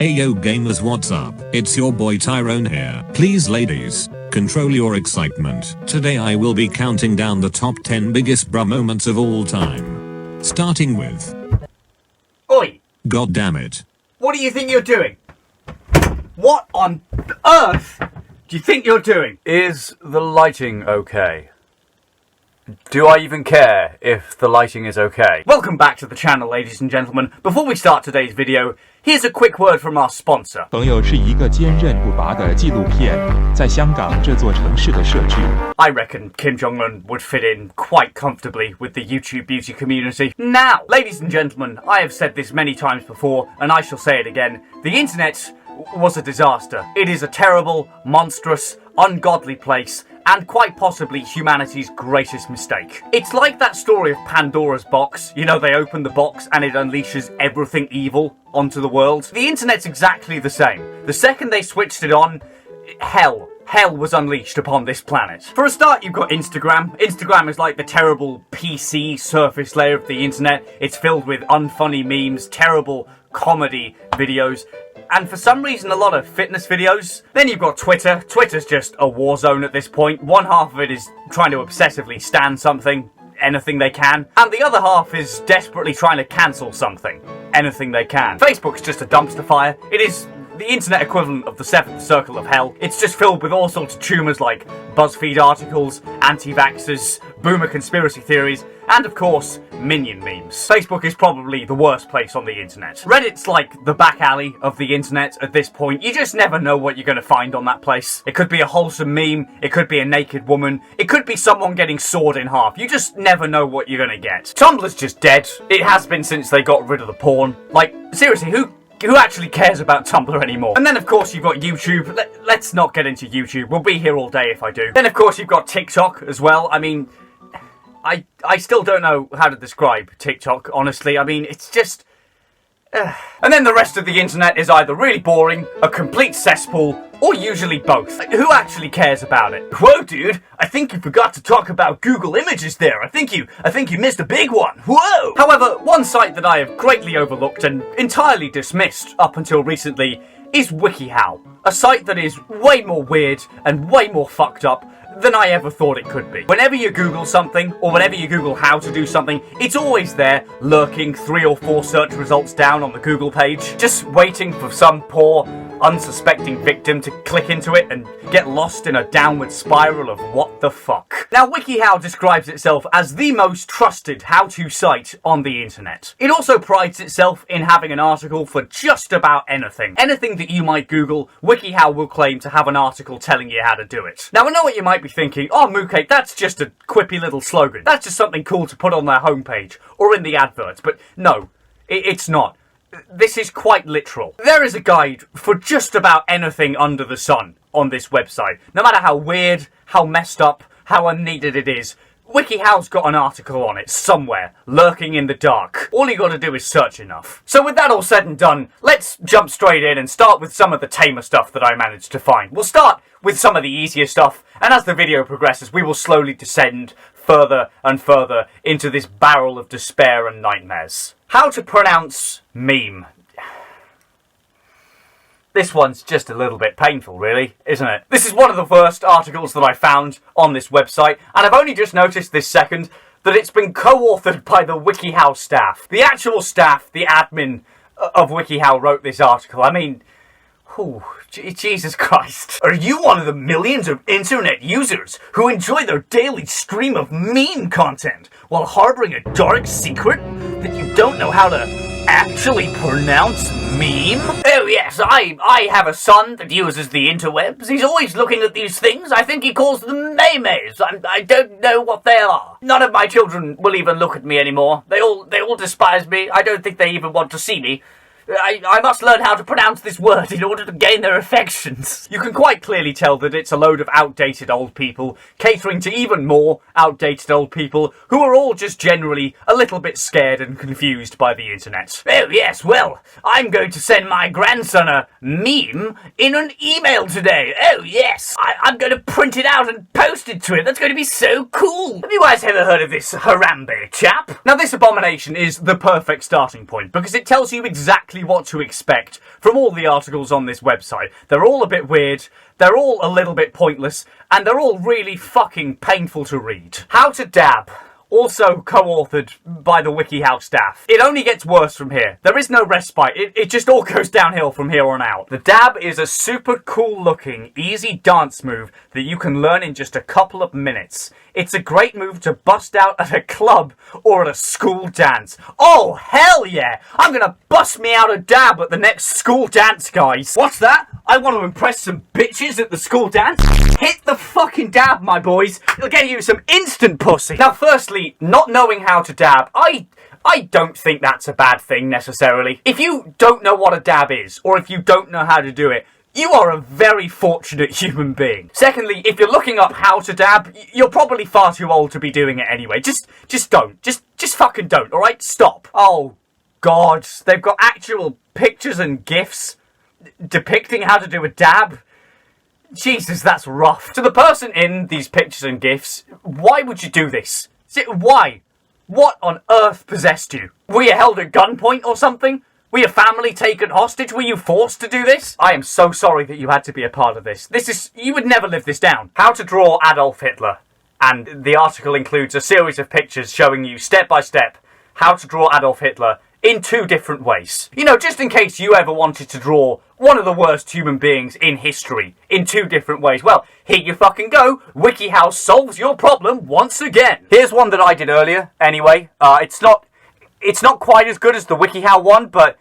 Hey yo gamers, what's up? It's your boy Tyrone here. Please ladies, control your excitement. Today I will be counting down the top 10 biggest bruh moments of all time. Starting with... Oi! God damn it. What do you think you're doing? What on earth do you think you're doing? Is the lighting okay? Do I even care if the lighting is okay? Welcome back to the channel, ladies and gentlemen. Before we start today's video, here's a quick word from our sponsor. 朋友是一个坚韧不拔的纪录片，在香港这座城市的设置。 I reckon Kim Jong-un would fit in quite comfortably with the YouTube beauty community. Now, ladies and gentlemen, I have said this many times before, and I shall say it again. The internet was a disaster. It is a terrible, monstrous, ungodly place, and quite possibly humanity's greatest mistake. It's like that story of Pandora's box. You know, they open the box and it unleashes everything evil onto the world. The internet's exactly the same. The second they switched it on, hell was unleashed upon this planet. For a start, you've got Instagram. Instagram is like the terrible PC surface layer of the internet. It's filled with unfunny memes, terrible comedy videos, and for some reason a lot of fitness videos. Then you've got Twitter. Twitter's just a war zone at this point. One half of it is trying to obsessively stand something, anything they can, and the other half is desperately trying to cancel something, anything they can. Facebook's just a dumpster fire. It is the internet equivalent of the seventh circle of hell. It's just filled with all sorts of tumours like BuzzFeed articles, anti-vaxxers, boomer conspiracy theories, and of course, minion memes. Facebook is probably the worst place on the internet. Reddit's like the back alley of the internet at this point. You just never know what you're going to find on that place. It could be a wholesome meme, it could be a naked woman, it could be someone getting sawed in half. You just never know what you're going to get. Tumblr's just dead. It has been since they got rid of the porn. Like, seriously, who actually cares about Tumblr anymore? And then of course you've got YouTube. Let's not get into YouTube. We'll be here all day if I do. Then of course you've got TikTok as well. I mean, I still don't know how to describe TikTok, honestly. I mean, it's just... And then the rest of the internet is either really boring, a complete cesspool, or usually both. Who actually cares about it? Whoa, dude! I think you forgot to talk about Google Images there. I think you missed a big one. Whoa! However, one site that I have greatly overlooked and entirely dismissed up until recently is WikiHow. A site that is way more weird and way more fucked up than I ever thought it could be. Whenever you Google something, or whenever you Google how to do something, it's always there, lurking 3 or 4 search results down on the Google page, just waiting for some poor, unsuspecting victim to click into it and get lost in a downward spiral of what the fuck. Now, WikiHow describes itself as the most trusted how-to site on the internet. It also prides itself in having an article for just about anything. Anything that you might Google, WikiHow will claim to have an article telling you how to do it. Now, I know what you might be thinking, oh, Moocake, that's just a quippy little slogan. That's just something cool to put on their homepage, or in the adverts, but no, it's not. This is quite literal. There is a guide for just about anything under the sun on this website. No matter how weird, how messed up, how unneeded it is, WikiHow's got an article on it somewhere, lurking in the dark. All you gotta do is search enough. So with that all said and done, let's jump straight in and start with some of the tamer stuff that I managed to find. We'll start with some of the easier stuff, and as the video progresses, we will slowly descend further and further into this barrel of despair and nightmares. How to pronounce meme. This one's just a little bit painful, really, isn't it? This is one of the first articles that I found on this website, and I've only just noticed this second that it's been co-authored by the WikiHow staff. The actual staff, the admin of WikiHow wrote this article. I mean, Jesus Christ. Are you one of the millions of internet users who enjoy their daily stream of meme content while harboring a dark secret that you don't know how to actually pronounce meme? Oh yes, I have a son that uses the interwebs. He's always looking at these things. I think he calls them memes. I don't know what they are. None of my children will even look at me anymore. They all despise me. I don't think they even want to see me. I must learn how to pronounce this word in order to gain their affections. You can quite clearly tell that it's a load of outdated old people, catering to even more outdated old people, who are all just generally a little bit scared and confused by the internet. Oh yes, well, I'm going to send my grandson a meme in an email today. Oh yes, I'm going to print it out and post it to him. That's going to be so cool. Have you guys ever heard of this Harambe chap? Now this abomination is the perfect starting point, because it tells you exactly exactly what to expect from all the articles on this website. They're all a bit weird, they're all a little bit pointless, and they're all really fucking painful to read. How to Dab. Also co-authored by the WikiHow staff. It only gets worse from here. There is no respite. It just all goes downhill from here on out. The dab is a super cool looking, easy dance move that you can learn in just a couple of minutes. It's a great move to bust out at a club or at a school dance. Oh, hell yeah! I'm gonna bust me out a dab at the next school dance, guys. What's that? I want to impress some bitches at the school dance? Hit the fucking dab, my boys. It'll get you some instant pussy. Now, firstly, not knowing how to dab, I don't think that's a bad thing necessarily. If you don't know what a dab is, or if you don't know how to do it, you are a very fortunate human being. Secondly, if you're looking up how to dab, you're probably far too old to be doing it anyway. Just don't. Just fucking don't, alright? Stop. Oh, God. They've got actual pictures and GIFs depicting how to do a dab. Jesus, that's rough. To the person in these pictures and GIFs, why would you do this? Why? What on earth possessed you? Were you held at gunpoint or something? Were your family taken hostage? Were you forced to do this? I am so sorry that you had to be a part of this. You would never live this down. How to draw Adolf Hitler. And the article includes a series of pictures showing you step by step how to draw Adolf Hitler in 2 different ways. You know, just in case you ever wanted to draw one of the worst human beings in history in 2 different ways. Well, here you fucking go. WikiHow solves your problem once again. Here's one that I did earlier, anyway. It's not quite as good as the WikiHow one, but...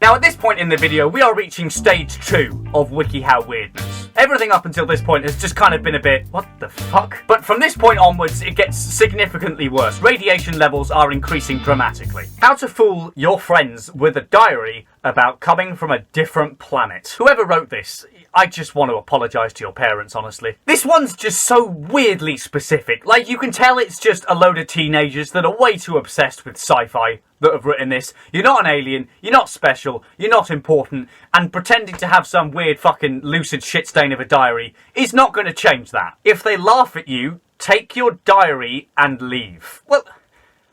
Now, at this point in the video, we are reaching stage 2 of WikiHow weirdness. Everything up until this point has just kind of been a bit, what the fuck? But from this point onwards, it gets significantly worse. Radiation levels are increasing dramatically. How to fool your friends with a diary about coming from a different planet. Whoever wrote this, I just want to apologise to your parents, honestly. This one's just so weirdly specific. Like, you can tell it's just a load of teenagers that are way too obsessed with sci-fi that have written this. You're not an alien, you're not special, you're not important, and pretending to have some weird fucking lucid shit stain of a diary is not going to change that. If they laugh at you, take your diary and leave. Well,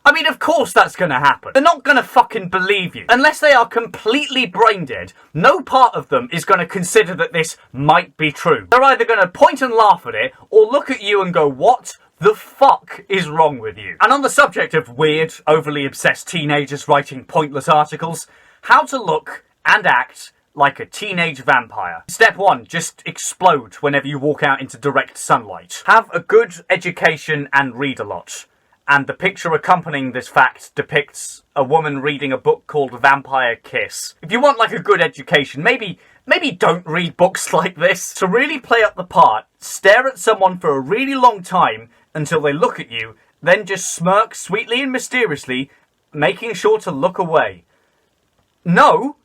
I mean, of course that's going to happen. They're not going to fucking believe you. Unless they are completely brain dead, no part of them is going to consider that this might be true. They're either going to point and laugh at it, or look at you and go, what the fuck is wrong with you? And on the subject of weird, overly obsessed teenagers writing pointless articles, how to look and act like a teenage vampire. Step 1, just explode whenever you walk out into direct sunlight. Have a good education and read a lot. And the picture accompanying this fact depicts a woman reading a book called Vampire Kiss. If you want like a good education, maybe don't read books like this. To really play up the part, stare at someone for a really long time until they look at you, then just smirk sweetly and mysteriously, making sure to look away. No,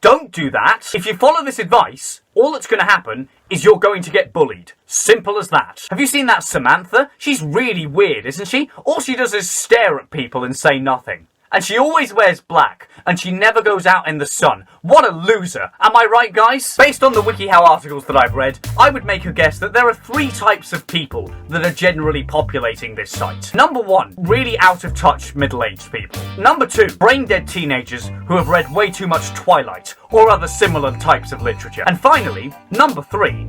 don't do that. If you follow this advice, all that's going to happen is you're going to get bullied. Simple as that. Have you seen that Samantha? She's really weird, isn't she? All she does is stare at people and say nothing. And she always wears black, and she never goes out in the sun. What a loser. Am I right, guys? Based on the WikiHow articles that I've read, I would make a guess that there are 3 types of people that are generally populating this site. Number 1, really out of touch middle-aged people. Number 2, brain-dead teenagers who have read way too much Twilight or other similar types of literature. And finally, number 3,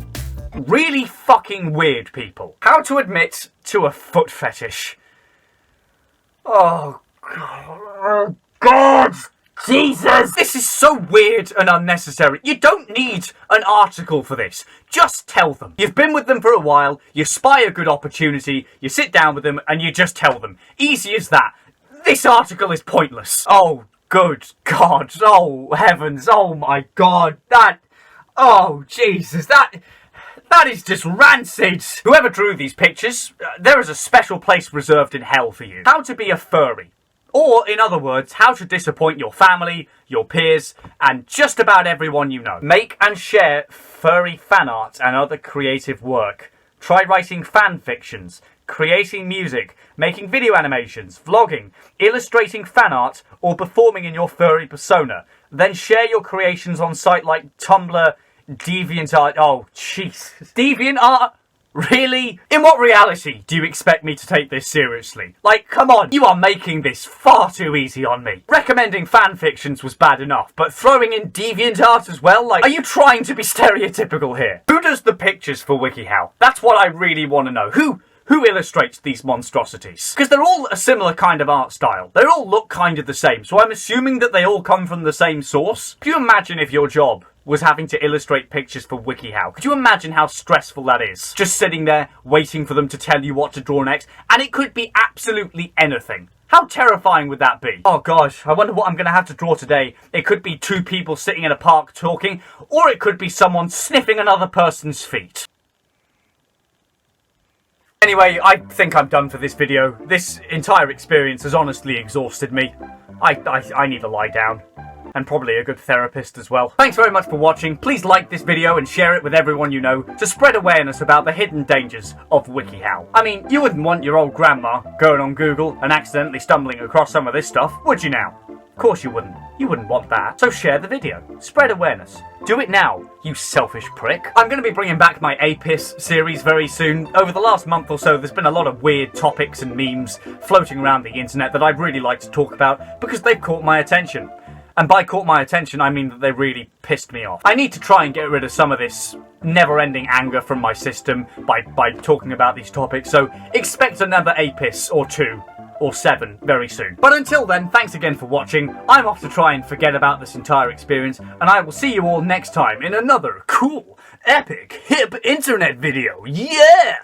really fucking weird people. How to admit to a foot fetish. Oh, God! Jesus! This is so weird and unnecessary. You don't need an article for this. Just tell them. You've been with them for a while, you spy a good opportunity, you sit down with them, and you just tell them. Easy as that. This article is pointless. Oh, good God. Oh, heavens. Oh, my God. Oh, Jesus. That is just rancid. Whoever drew these pictures, there is a special place reserved in hell for you. How to be a furry. Or, in other words, how to disappoint your family, your peers, and just about everyone you know. Make and share furry fan art and other creative work. Try writing fan fictions, creating music, making video animations, vlogging, illustrating fan art, or performing in your furry persona. Then share your creations on sites like Tumblr, DeviantArt. Oh, jeez. DeviantArt? Really? In what reality do you expect me to take this seriously? Like, come on, you are making this far too easy on me. Recommending fan fictions was bad enough, but throwing in DeviantArt as well? Like, are you trying to be stereotypical here? Who does the pictures for WikiHow? That's what I really want to know. Who illustrates these monstrosities? Because they're all a similar kind of art style. They all look kind of the same, so I'm assuming that they all come from the same source. Could you imagine if your job was having to illustrate pictures for WikiHow? Could you imagine how stressful that is? Just sitting there, waiting for them to tell you what to draw next, and it could be absolutely anything. How terrifying would that be? Oh gosh, I wonder what I'm going to have to draw today. It could be two people sitting in a park talking, or it could be someone sniffing another person's feet. Anyway, I think I'm done for this video. This entire experience has honestly exhausted me. I need to lie down. And probably a good therapist as well. Thanks very much for watching. Please like this video and share it with everyone you know to spread awareness about the hidden dangers of WikiHow. I mean, you wouldn't want your old grandma going on Google and accidentally stumbling across some of this stuff, would you now? Of course you wouldn't. You wouldn't want that. So share the video. Spread awareness. Do it now, you selfish prick. I'm going to be bringing back my APIS series very soon. Over the last month or so, there's been a lot of weird topics and memes floating around the internet that I'd really like to talk about because they've caught my attention. And by caught my attention, I mean that they really pissed me off. I need to try and get rid of some of this never-ending anger from my system by talking about these topics, so expect another APIS or 2 or 7 very soon. But until then, thanks again for watching. I'm off to try and forget about this entire experience, and I will see you all next time in another cool, epic, hip internet video. Yeah!